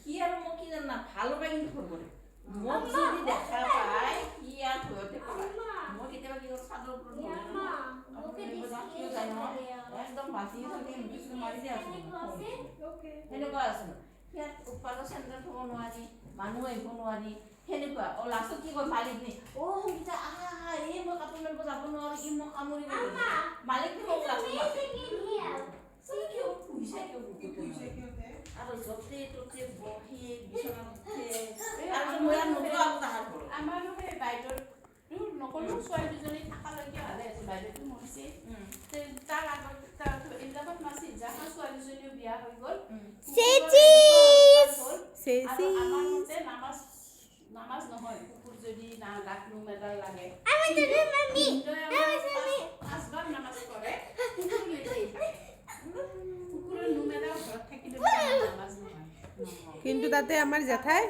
কি আৰু মোক কি জানা ভাল পাই কিন্তু কৰিব মোক যদি দেখা পায় কি আৰু ঘৰতে কৰে মই কেতিয়াবা কি কৰোঁ চাদৰ ওপৰত কিয় যায় নহয় একদম বাতি চাতি বিচুৰ মাৰি দিয়া আছোঁ সেনেকুৱা আছে ইয়াত উৎপাদন চেণ্টাৰ থ'ব নোৱাৰি মানুহ আহিব নোৱাৰি সেনেকুৱা লাষ্টত কি কয় মালিক নি সংগীতা আহা এই মই কাপোৰ মেলিব যাব নোৱাৰোঁ ই মোক কামুৰিব মালিকটো মোক লাষ্টত আৰু য'তে ত'তে বহি বিচনাত উঠে আৰু মই আৰু নগলো আৰু তাহাৰ ঘৰত আমাৰো সেই বাইদেউটো নকলোঁ ছোৱালী দুজনী থকালৈকে ভালে আছে বাইদেউটো মৰিছে তাৰ আগত এইবিলাকত নাছিল যাহাৰ ছোৱালীজনীও বিয়া হৈ গ'ল আৰু আমাৰ মতে নামাজ নহয় কুকুৰ যদি গাত নোম এডাল লাগে পাঁচবাৰ নামাজ কৰে কুকুৰৰ নোম এডাল ঘৰত থাকিলে নামাজ নহয় কিন্তু তাতে আমাৰ জেঠাই